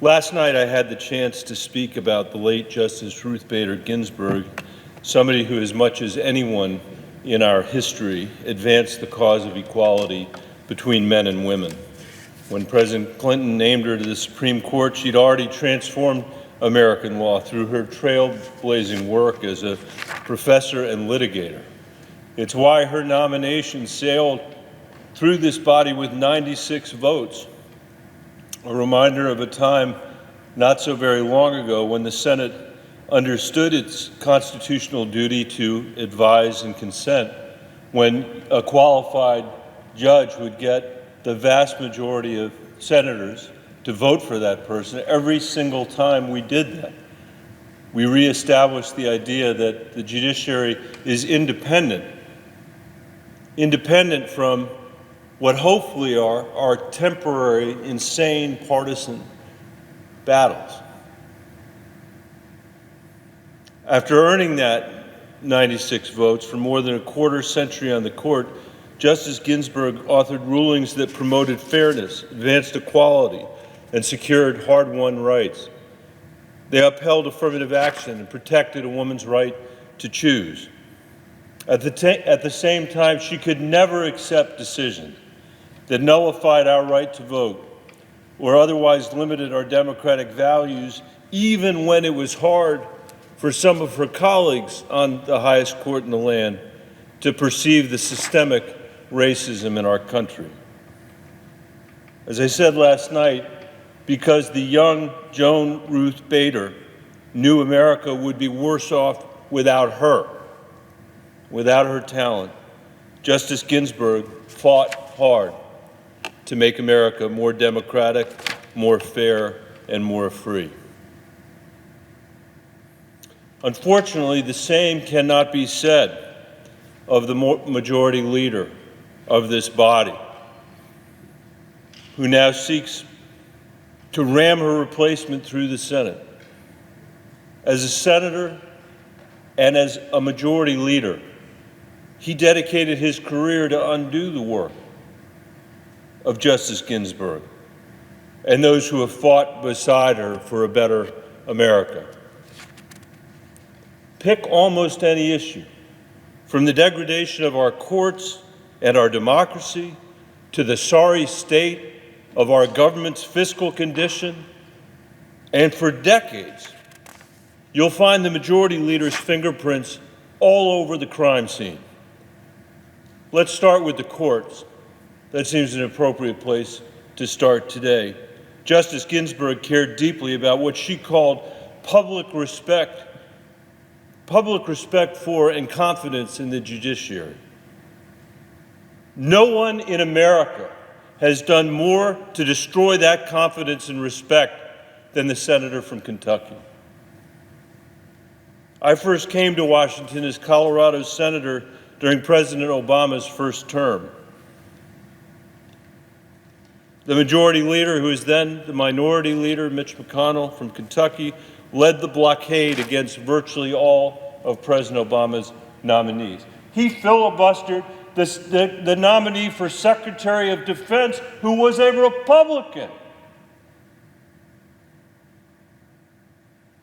Last night I had the chance to speak about the late Justice Ruth Bader Ginsburg, somebody who, as much as anyone in our history, advanced the cause of equality between men and women. When President Clinton named her to the Supreme Court, she'd already transformed American law through her trailblazing work as a professor and litigator. It's why her nomination sailed through this body with 96 votes, a reminder of a time not so very long ago when the Senate understood its constitutional duty to advise and consent, when a qualified judge would get the vast majority of senators to vote for that person every single time we did that. We reestablished the idea that the judiciary is independent from what hopefully are temporary, insane, partisan battles. After earning that 96 votes for more than a quarter century on the court, Justice Ginsburg authored rulings that promoted fairness, advanced equality, and secured hard-won rights. They upheld affirmative action and protected a woman's right to choose. At the same time, she could never accept decisions that nullified our right to vote or otherwise limited our democratic values, even when it was hard for some of her colleagues on the highest court in the land to perceive the systemic racism in our country. As I said last night, because the young Joan Ruth Bader knew America would be worse off without her talent, Justice Ginsburg fought hard to make America more democratic, more fair, and more free. Unfortunately, the same cannot be said of the majority leader of this body, who now seeks to ram her replacement through the Senate. As a senator and as a majority leader, he dedicated his career to undo the work of Justice Ginsburg and those who have fought beside her for a better America. Pick almost any issue, from the degradation of our courts and our democracy to the sorry state of our government's fiscal condition, and for decades, you'll find the majority leader's fingerprints all over the crime scene. Let's start with the courts. That seems an appropriate place to start today. Justice Ginsburg cared deeply about what she called public respect for and confidence in the judiciary. No one in America has done more to destroy that confidence and respect than the senator from Kentucky. I first came to Washington as Colorado's senator during President Obama's first term. The majority leader, who was then the minority leader, Mitch McConnell from Kentucky, led the blockade against virtually all of President Obama's nominees. He filibustered the nominee for Secretary of Defense, who was a Republican.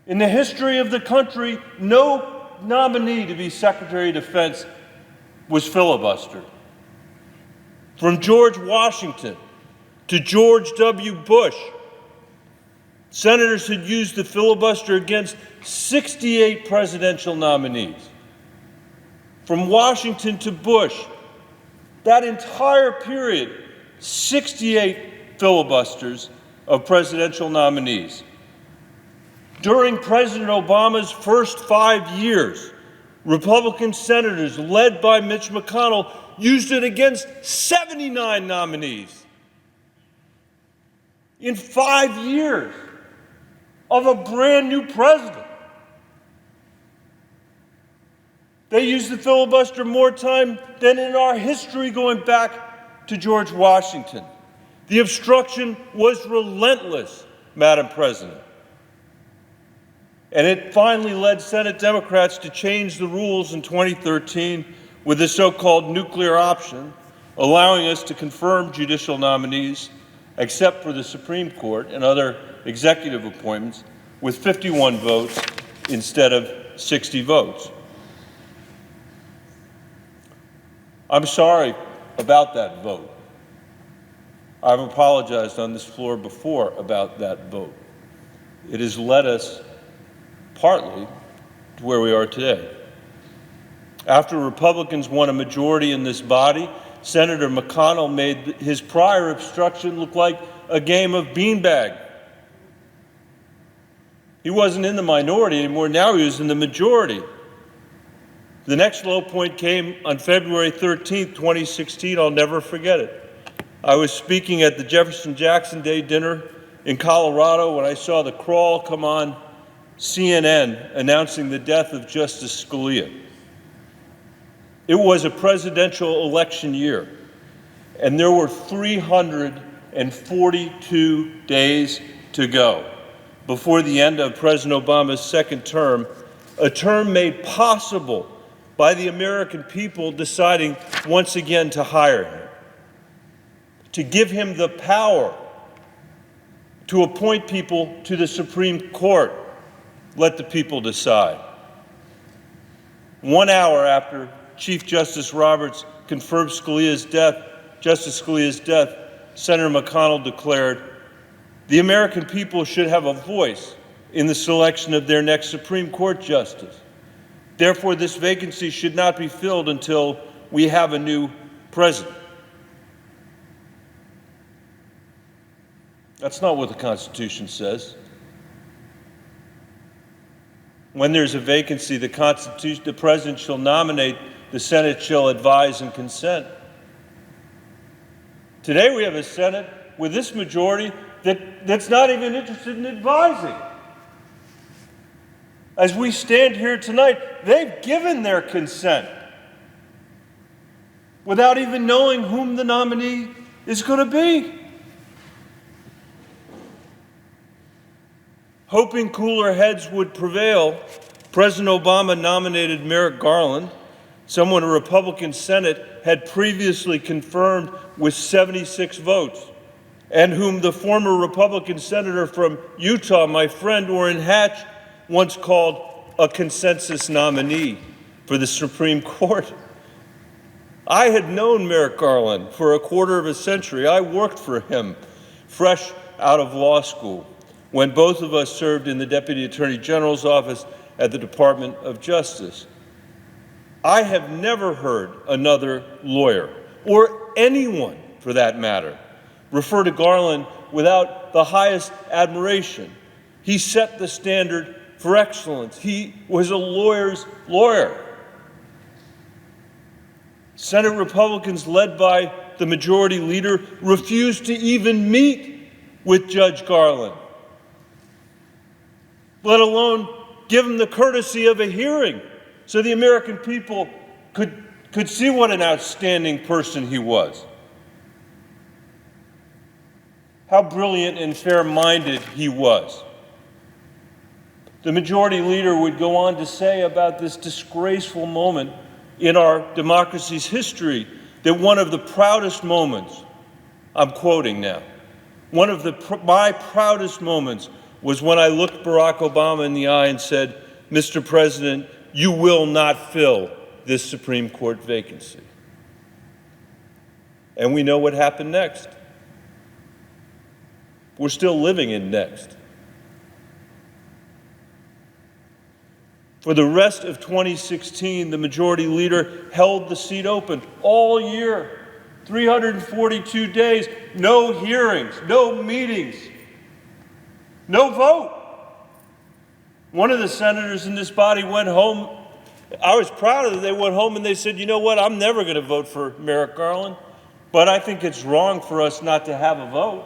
In the history of the country, no nominee to be Secretary of Defense was filibustered. From George Washington to George W. Bush, senators had used the filibuster against 68 presidential nominees. From Washington to Bush, that entire period, 68 filibusters of presidential nominees. During President Obama's first 5 years, Republican senators led by Mitch McConnell used it against 79 nominees. In 5 years of a brand new president. They used the filibuster more time than in our history going back to George Washington. The obstruction was relentless, Madam President. And it finally led Senate Democrats to change the rules in 2013 with the so-called nuclear option, allowing us to confirm judicial nominees, except for the Supreme Court and other executive appointments with 51 votes instead of 60 votes. I'm sorry about that vote. I've apologized on this floor before about that vote. It has led us partly to where we are today. After Republicans won a majority in this body, Senator McConnell made his prior obstruction look like a game of beanbag. He wasn't in the minority anymore, now he was in the majority. The next low point came on February 13th, 2016. I'll never forget it. I was speaking at the Jefferson Jackson Day dinner in Colorado when I saw the crawl come on CNN announcing the death of Justice Scalia. It was a presidential election year, and there were 342 days to go before the end of President Obama's second term, a term made possible by the American people deciding once again to hire him, to give him the power to appoint people to the Supreme Court. Let the people decide. 1 hour after Chief Justice Roberts confirmed Justice Scalia's death, Senator McConnell declared, "The American people should have a voice in the selection of their next Supreme Court justice. Therefore, this vacancy should not be filled until we have a new president." That's not what the Constitution says. When there's a vacancy, the president shall nominate, the Senate shall advise and consent. Today we have a Senate with this majority that's not even interested in advising. As we stand here tonight, they've given their consent without even knowing whom the nominee is going to be. Hoping cooler heads would prevail, President Obama nominated Merrick Garland, someone a Republican Senate had previously confirmed with 76 votes, and whom the former Republican senator from Utah, my friend Orrin Hatch, once called a consensus nominee for the Supreme Court. I had known Merrick Garland for a quarter of a century. I worked for him fresh out of law school when both of us served in the Deputy Attorney General's office at the Department of Justice. I have never heard another lawyer, or anyone for that matter, refer to Garland without the highest admiration. He set the standard for excellence. He was a lawyer's lawyer. Senate Republicans, led by the majority leader, refused to even meet with Judge Garland, let alone give him the courtesy of a hearing so the American people could see what an outstanding person he was, how brilliant and fair-minded he was. The majority leader would go on to say about this disgraceful moment in our democracy's history that one of the proudest moments, I'm quoting now, my proudest moments was when I looked Barack Obama in the eye and said, "Mr. President, you will not fill this Supreme Court vacancy." And we know what happened next. We're still living in next. For the rest of 2016, the majority leader held the seat open all year, 342 days, no hearings, no meetings, no vote. One of the senators in this body went home. I was proud of them. They went home and they said, "You know what, I'm never going to vote for Merrick Garland, but I think it's wrong for us not to have a vote.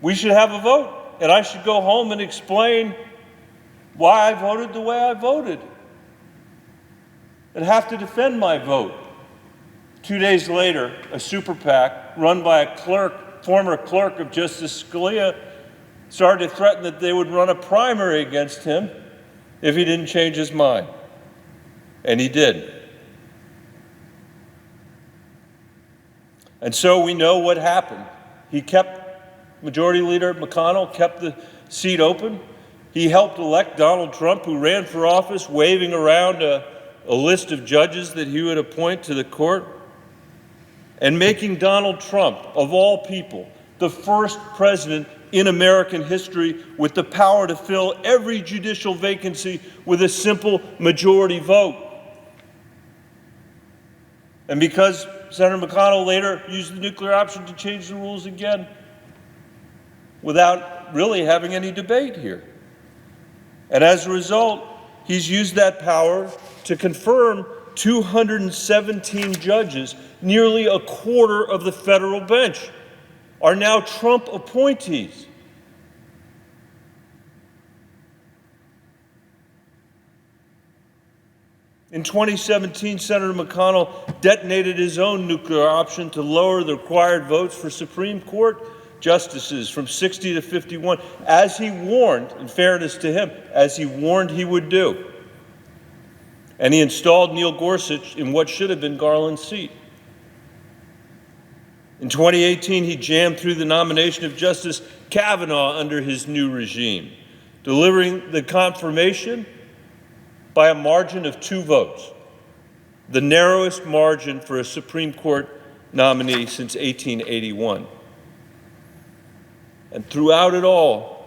We should have a vote, and I should go home and explain why I voted the way I voted and have to defend my vote." 2 days later, a super PAC run by a former clerk of Justice Scalia started to threaten that they would run a primary against him if he didn't change his mind. And he did. And so we know what happened. He kept Majority Leader McConnell kept the seat open. He helped elect Donald Trump, who ran for office waving around a list of judges that he would appoint to the court, and making Donald Trump, of all people, the first president in American history with the power to fill every judicial vacancy with a simple majority vote. And because Senator McConnell later used the nuclear option to change the rules again without really having any debate here. And as a result, he's used that power to confirm 217 judges, nearly a quarter of the federal bench, are now Trump appointees. In 2017, Senator McConnell detonated his own nuclear option to lower the required votes for Supreme Court justices from 60 to 51, as he warned, in fairness to him, as he warned he would do. And he installed Neil Gorsuch in what should have been Garland's seat. In 2018, he jammed through the nomination of Justice Kavanaugh under his new regime, delivering the confirmation by a margin of 2 votes, the narrowest margin for a Supreme Court nominee since 1881. And throughout it all,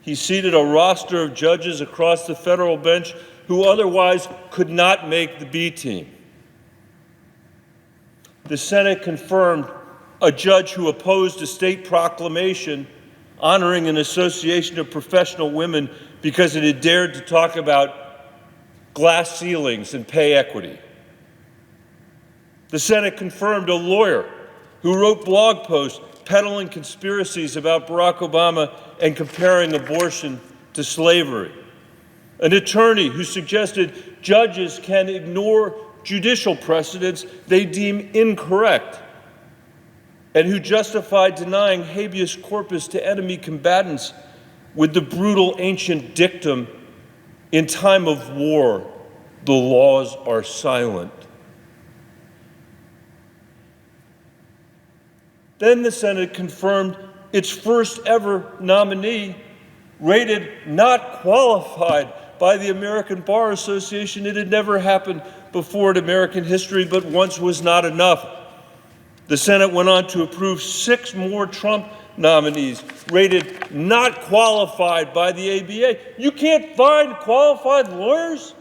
he seated a roster of judges across the federal bench who otherwise could not make the B team. The Senate confirmed a judge who opposed a state proclamation honoring an association of professional women because it had dared to talk about glass ceilings and pay equity. The Senate confirmed a lawyer who wrote blog posts peddling conspiracies about Barack Obama and comparing abortion to slavery. An attorney who suggested judges can ignore judicial precedents they deem incorrect, and who justified denying habeas corpus to enemy combatants with the brutal ancient dictum, "In time of war, the laws are silent." Then the Senate confirmed its first ever nominee, rated not qualified by the American Bar Association. It had never happened before in American history, but once was not enough. The Senate went on to approve 6 more Trump nominees, rated not qualified by the ABA. You can't find qualified lawyers?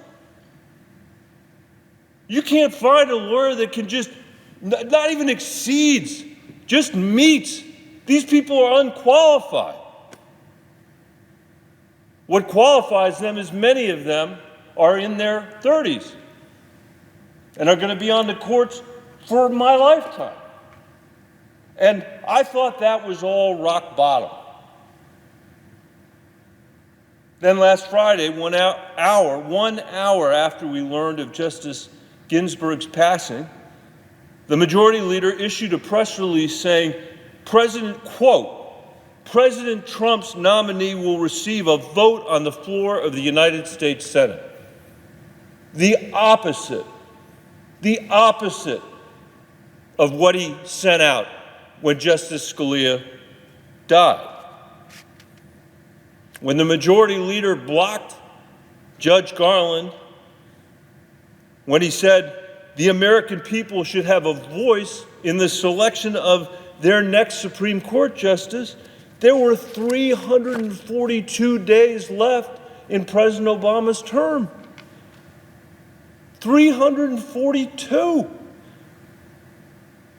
You can't find a lawyer that can just, not even exceeds, just meets. These people are unqualified. What qualifies them is many of them are in their 30s and are going to be on the courts for my lifetime. And I thought that was all rock bottom. Then last Friday, 1 hour after we learned of Justice Ginsburg's passing, the majority leader issued a press release saying, quote, President Trump's nominee will receive a vote on the floor of the United States Senate. The opposite of what he sent out when Justice Scalia died. When the majority leader blocked Judge Garland, when he said the American people should have a voice in the selection of their next Supreme Court justice, there were 342 days left in President Obama's term. 342.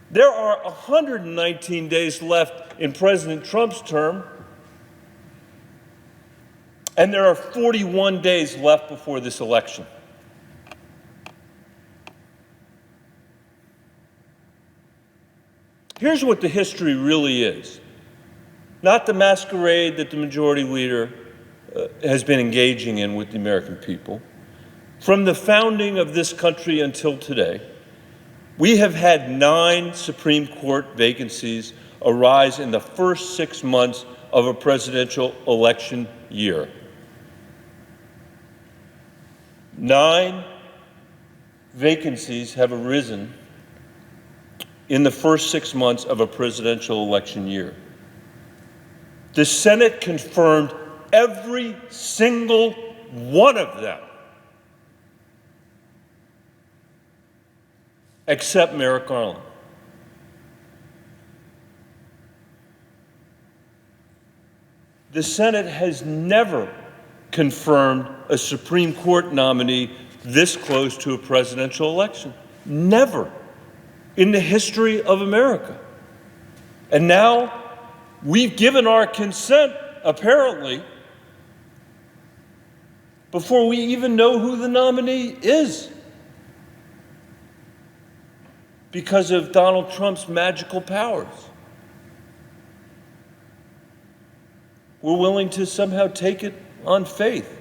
There are 119 days left in President Trump's term, and there are 41 days left before this election. Here's what the history really is. Not the masquerade that the majority leader has been engaging in with the American people. From the founding of this country until today, we have had 9 Supreme Court vacancies arise in the first 6 months of a presidential election year. 9 vacancies have arisen in the first 6 months of a presidential election year. The Senate confirmed every single one of them, except Merrick Garland. The Senate has never confirmed a Supreme Court nominee this close to a presidential election. Never in the history of America. And now we've given our consent, apparently, before we even know who the nominee is, because of Donald Trump's magical powers. We're willing to somehow take it on faith.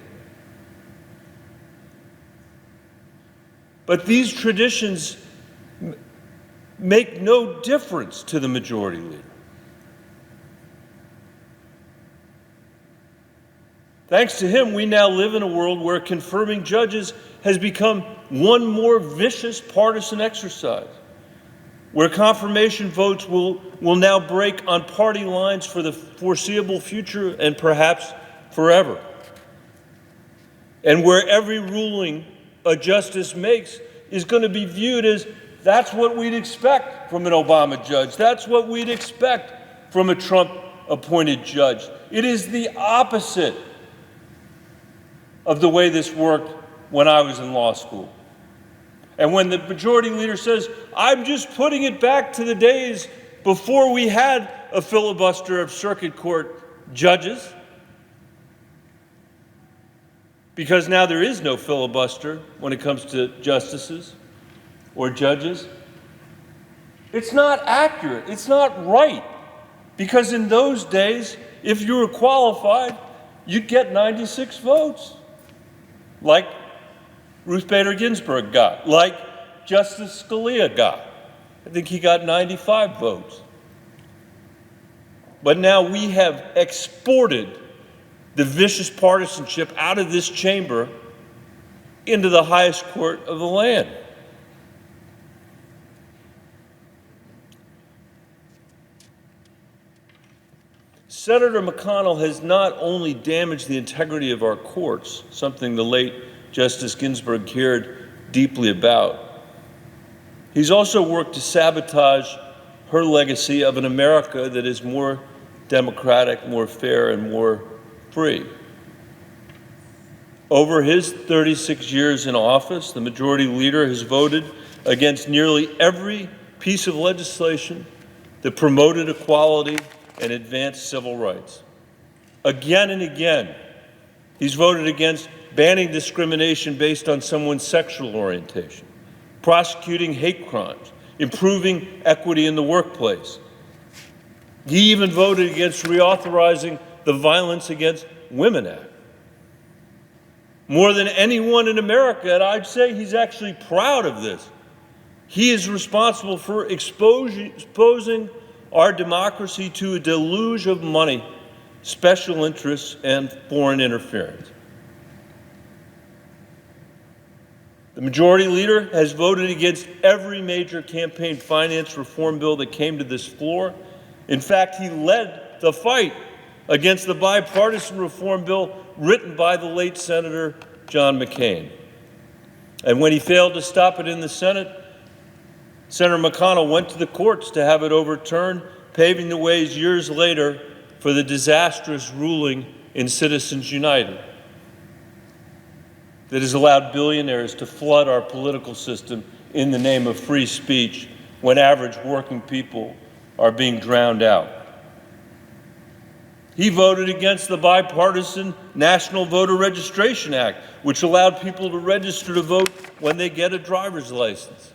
But these traditions make no difference to the majority leader. Thanks to him, we now live in a world where confirming judges has become one more vicious partisan exercise, where confirmation votes will now break on party lines for the foreseeable future and perhaps forever. And where every ruling a justice makes is going to be viewed as, that's what we'd expect from an Obama judge. That's what we'd expect from a Trump-appointed judge. It is the opposite of the way this worked when I was in law school. And when the majority leader says, I'm just putting it back to the days before we had a filibuster of circuit court judges, because now there is no filibuster when it comes to justices or judges, it's not accurate, it's not right. Because in those days, if you were qualified, you'd get 96 votes, like Ruth Bader Ginsburg got, like Justice Scalia got. I think he got 95 votes. But now we have exported the vicious partisanship out of this chamber into the highest court of the land. Senator McConnell has not only damaged the integrity of our courts, something the late Justice Ginsburg cared deeply about, he's also worked to sabotage her legacy of an America that is more democratic, more fair, and more free. Over his 36 years in office, the majority leader has voted against nearly every piece of legislation that promoted equality and advanced civil rights. Again and again, he's voted against banning discrimination based on someone's sexual orientation, prosecuting hate crimes, improving equity in the workplace. He even voted against reauthorizing the Violence Against Women Act. More than anyone in America, and I'd say he's actually proud of this, he is responsible for exposing our democracy to a deluge of money, special interests, and foreign interference. The majority leader has voted against every major campaign finance reform bill that came to this floor. In fact, he led the fight against the bipartisan reform bill written by the late Senator John McCain. And when he failed to stop it in the Senate, Senator McConnell went to the courts to have it overturned, paving the ways years later for the disastrous ruling in Citizens United that has allowed billionaires to flood our political system in the name of free speech when average working people are being drowned out. He voted against the bipartisan National Voter Registration Act, which allowed people to register to vote when they get a driver's license.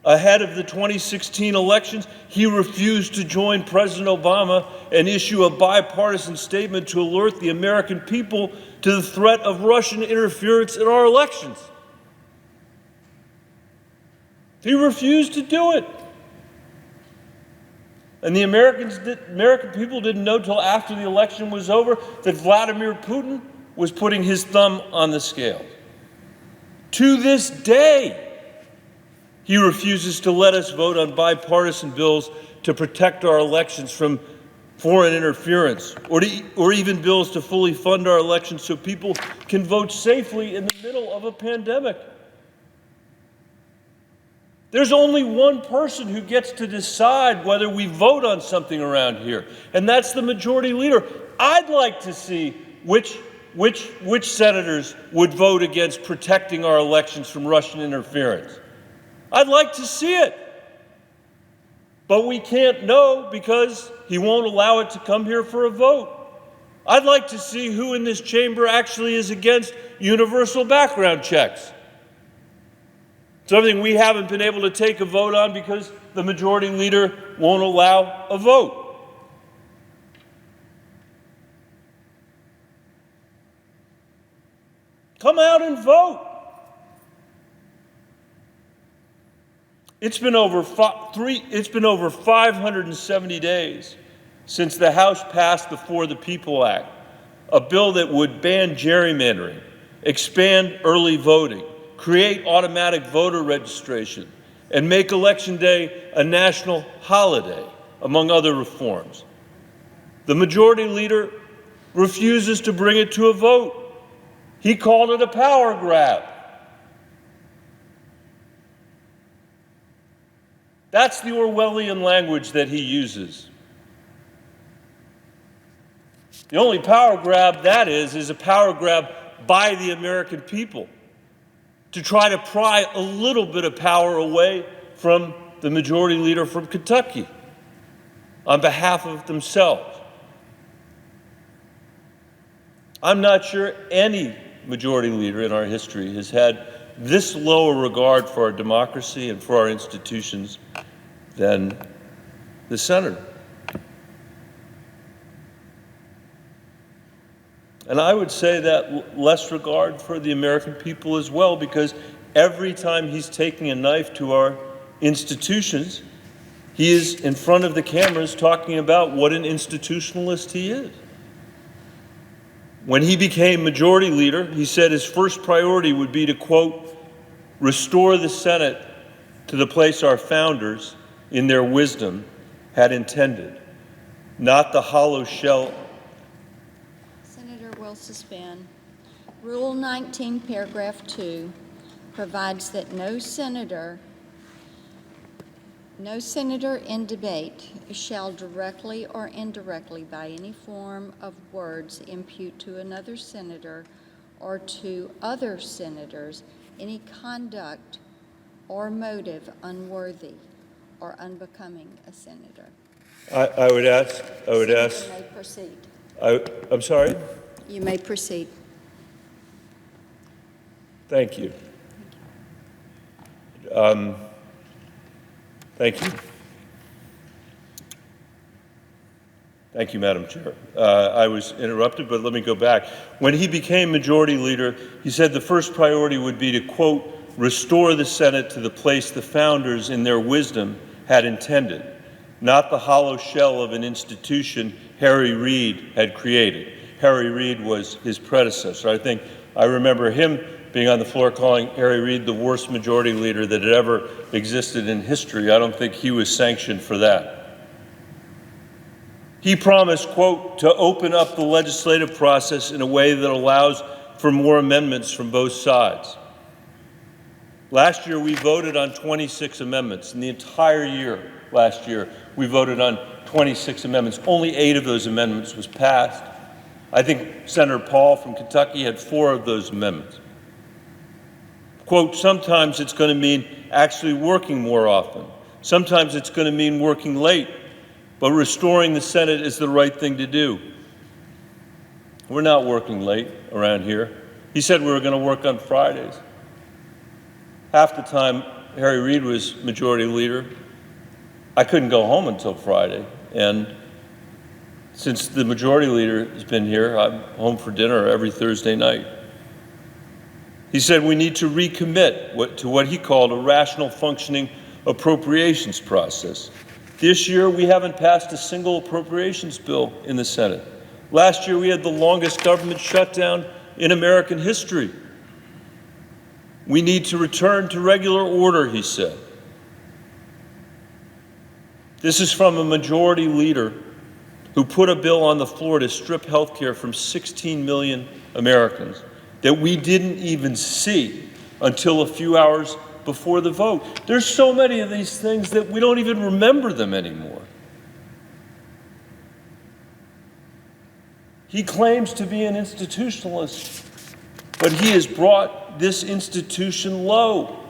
Ahead of the 2016 elections, he refused to join President Obama and issue a bipartisan statement to alert the American people to the threat of Russian interference in our elections. He refused to do it. And the American people didn't know till after the election was over that Vladimir Putin was putting his thumb on the scale. To this day, He refuses to let us vote on bipartisan bills to protect our elections from foreign interference, or even bills to fully fund our elections so people can vote safely in the middle of a pandemic. There's only one person who gets to decide whether we vote on something around here, and that's the majority leader. I'd like to see which senators would vote against protecting our elections from Russian interference. I'd like to see it. But we can't know because he won't allow it to come here for a vote. I'd like to see who in this chamber actually is against universal background checks. Something we haven't been able to take a vote on because the majority leader won't allow a vote. Come out and vote. It's been over 570 days since the House passed the For the People Act, a bill that would ban gerrymandering, expand early voting, create automatic voter registration, and make Election Day a national holiday, among other reforms. The majority leader refuses to bring it to a vote. He called it a power grab. That's the Orwellian language that he uses. The only power grab that is a power grab by the American people to try to pry a little bit of power away from the majority leader from Kentucky on behalf of themselves. I'm not sure any majority leader in our history has had this low a regard for our democracy and for our institutions than the senator. And I would say that less regard for the American people as well, because every time he's taking a knife to our institutions, he is in front of the cameras talking about what an institutionalist he is. When he became majority leader, he said his first priority would be to, quote, restore the Senate to the place our founders, in their wisdom, had intended, not the hollow shell. Senator will suspend. Rule 19, paragraph 2, provides that no senator in debate shall directly or indirectly by any form of words impute to another senator or to other senators any conduct or motive unworthy or unbecoming a senator. I would ask. You may proceed. I'm sorry? You may proceed. Thank you. Thank you. Thank you, Madam Chair. I was interrupted, but let me go back. When he became majority leader, he said the first priority would be to, quote, restore the Senate to the place the founders in their wisdom had intended, not the hollow shell of an institution Harry Reid had created. Harry Reid was his predecessor. I remember him being on the floor calling Harry Reid the worst majority leader that had ever existed in history. I don't think he was sanctioned for that. He promised, quote, to open up the legislative process in a way that allows for more amendments from both sides. Last year, we voted on 26 amendments. In the entire year last year, we voted on 26 amendments. Only 8 of those amendments was passed. I think Senator Paul from Kentucky had 4 of those amendments. Quote, sometimes it's going to mean actually working more often. Sometimes it's going to mean working late, but restoring the Senate is the right thing to do. We're not working late around here. He said we were going to work on Fridays. Half the time Harry Reid was majority leader, I couldn't go home until Friday. And since the majority leader has been here, I'm home for dinner every Thursday night. He said we need to recommit to what he called a rational functioning appropriations process. This year, we haven't passed a single appropriations bill in the Senate. Last year, we had the longest government shutdown in American history. We need to return to regular order, he said. This is from a majority leader who put a bill on the floor to strip health care from 16 million Americans that we didn't even see until a few hours before the vote. There's so many of these things that we don't even remember them anymore. He claims to be an institutionalist, but he has brought this institution low,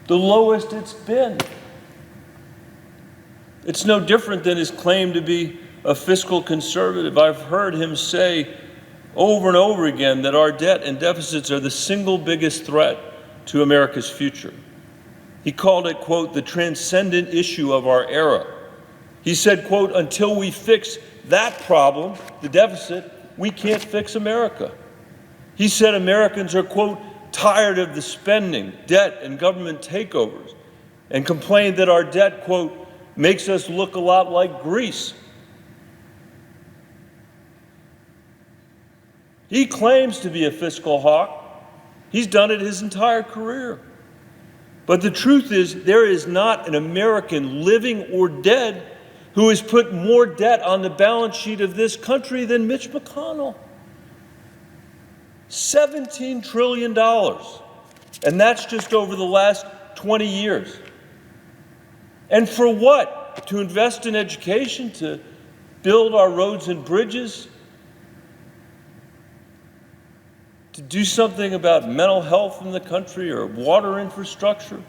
the lowest it's been. It's no different than his claim to be a fiscal conservative. I've heard him say over and over again that our debt and deficits are the single biggest threat to America's future. He called it, quote, the transcendent issue of our era. He said, quote, until we fix that problem, the deficit, we can't fix America. He said Americans are, quote, tired of the spending, debt, and government takeovers, and complained that our debt, quote, makes us look a lot like Greece. He claims to be a fiscal hawk. He's done it his entire career. But the truth is, there is not an American, living or dead, who has put more debt on the balance sheet of this country than Mitch McConnell. $17 trillion. And that's just over the last 20 years. And for what? To invest in education, to build our roads and bridges, to do something about mental health in the country or water infrastructure?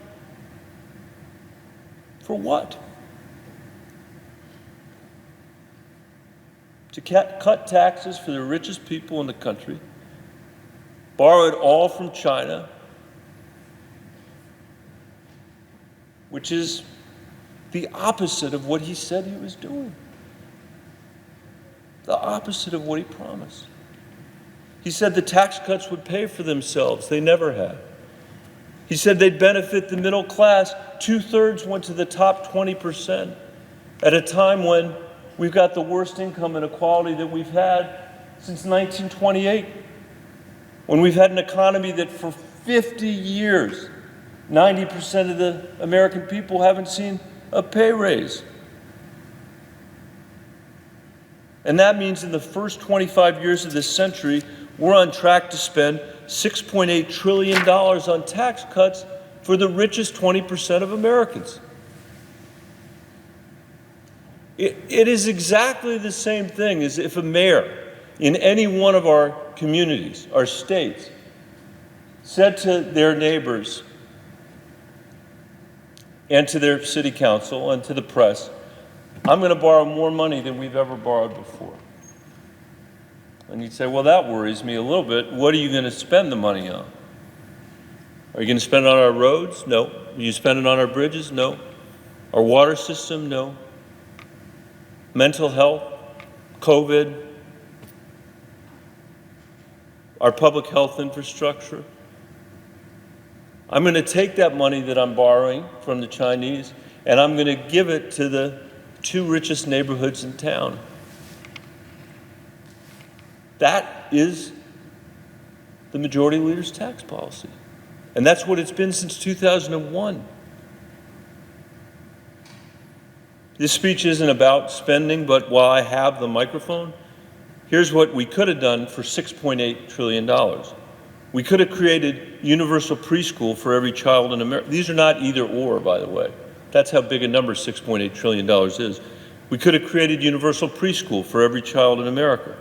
For what? To cut taxes for the richest people in the country, borrow it all from China, which is the opposite of what he said he was doing. The opposite of what he promised. He said the tax cuts would pay for themselves. They never have. He said they'd benefit the middle class. 2/3 went to the top 20% at a time when we've got the worst income inequality that we've had since 1928. When we've had an economy that for 50 years, 90% of the American people haven't seen a pay raise. And that means in the first 25 years of this century, we're on track to spend $6.8 trillion on tax cuts for the richest 20% of Americans. It is exactly the same thing as if a mayor in any one of our communities, our states, said to their neighbors and to their city council and to the press, I'm going to borrow more money than we've ever borrowed before. And you'd say, well, that worries me a little bit. What are you going to spend the money on? Are you going to spend it on our roads? No. Are you spend it on our bridges? No. Our water system? No. Mental health? COVID? Our public health infrastructure? I'm going to take that money that I'm borrowing from the Chinese and I'm going to give it to the 2 richest neighborhoods in town. That is the majority leader's tax policy. And that's what it's been since 2001. This speech isn't about spending, but while I have the microphone, here's what we could have done for $6.8 trillion. We could have created universal preschool for every child in America. These are not either or, by the way. That's how big a number $6.8 trillion is. We could have created universal preschool for every child in America.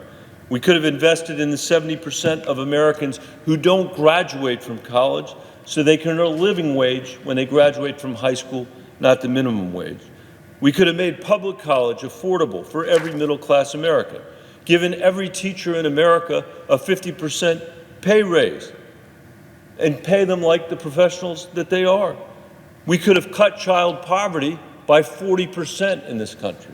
We could have invested in the 70% of Americans who don't graduate from college so they can earn a living wage when they graduate from high school, not the minimum wage. We could have made public college affordable for every middle-class American, given every teacher in America a 50% pay raise, and pay them like the professionals that they are. We could have cut child poverty by 40% in this country.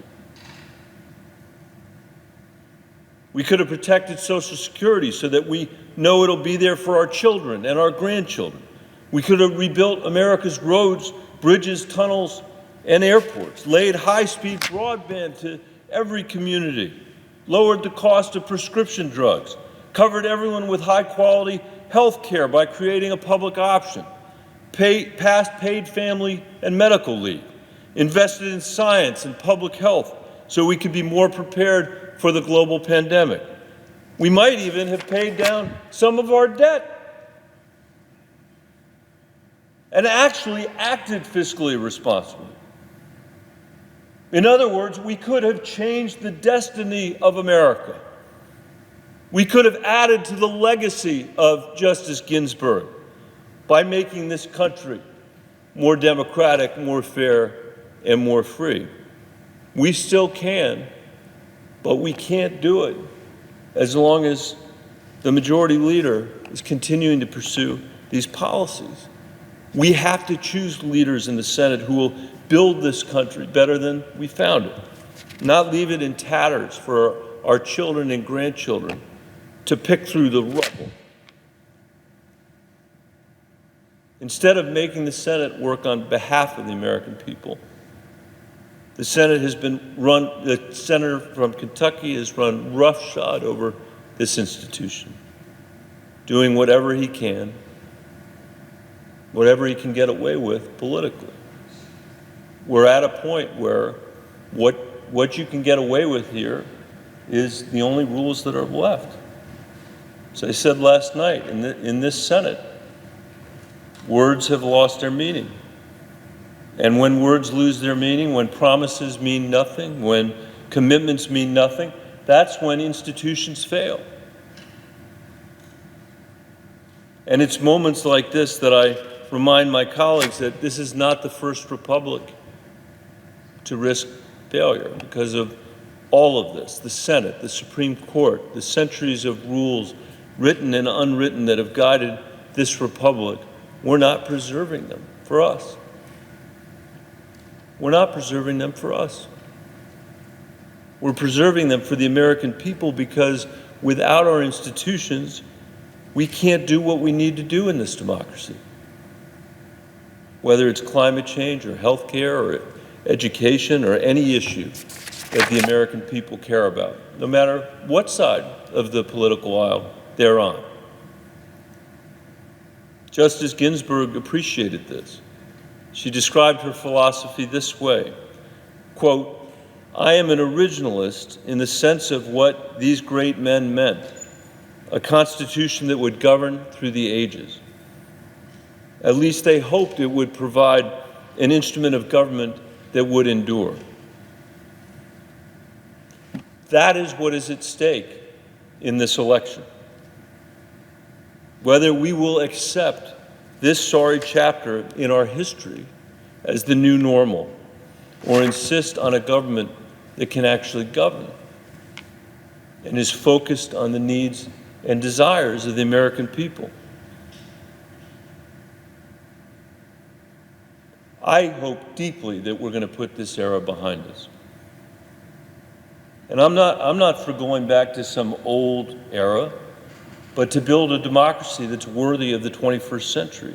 We could have protected Social Security so that we know it'll be there for our children and our grandchildren. We could have rebuilt America's roads, bridges, tunnels, and airports, laid high-speed broadband to every community, lowered the cost of prescription drugs, covered everyone with high-quality health care by creating a public option, passed paid family and medical leave, invested in science and public health so we could be more prepared for the global pandemic. We might even have paid down some of our debt and actually acted fiscally responsibly. In other words, we could have changed the destiny of America. We could have added to the legacy of Justice Ginsburg by making this country more democratic, more fair, and more free. We still can, but we can't do it as long as the majority leader is continuing to pursue these policies. We have to choose leaders in the Senate who will build this country better than we found it, not leave it in tatters for our children and grandchildren to pick through the rubble. Instead of making the Senate work on behalf of the American people, the senator from Kentucky has run roughshod over this institution, doing whatever he can get away with politically. We're at a point where what you can get away with here is the only rules that are left. As I said last night, in this Senate, words have lost their meaning. And when words lose their meaning, when promises mean nothing, when commitments mean nothing, that's when institutions fail. And it's moments like this that I remind my colleagues that this is not the first republic to risk failure because of all of this: the Senate, the Supreme Court, the centuries of rules, written and unwritten, that have guided this republic. We're not preserving them for us. We're not preserving them for us. We're preserving them for the American people, because without our institutions, we can't do what we need to do in this democracy. Whether it's climate change or health care or education or any issue that the American people care about, no matter what side of the political aisle they're on. Justice Ginsburg appreciated this. She described her philosophy this way, quote, "I am an originalist in the sense of what these great men meant, a constitution that would govern through the ages. At least they hoped it would provide an instrument of government that would endure." That is what is at stake in this election. Whether we will accept this sorry chapter in our history as the new normal, or insist on a government that can actually govern and is focused on the needs and desires of the American people. I hope deeply that we're going to put this era behind us. And I'm not for going back to some old era, but to build a democracy that's worthy of the 21st century,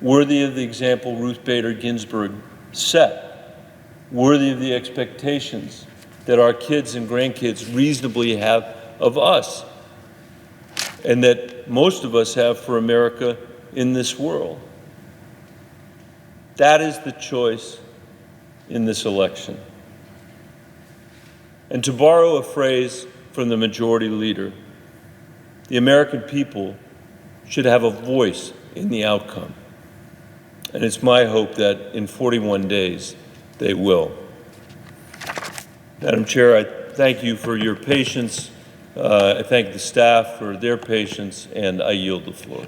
worthy of the example Ruth Bader Ginsburg set, worthy of the expectations that our kids and grandkids reasonably have of us, and that most of us have for America in this world. That is the choice in this election. And to borrow a phrase from the majority leader, the American people should have a voice in the outcome. And it's my hope that in 41 days, they will. Madam Chair, I thank you for your patience. I thank the staff for their patience, and I yield the floor.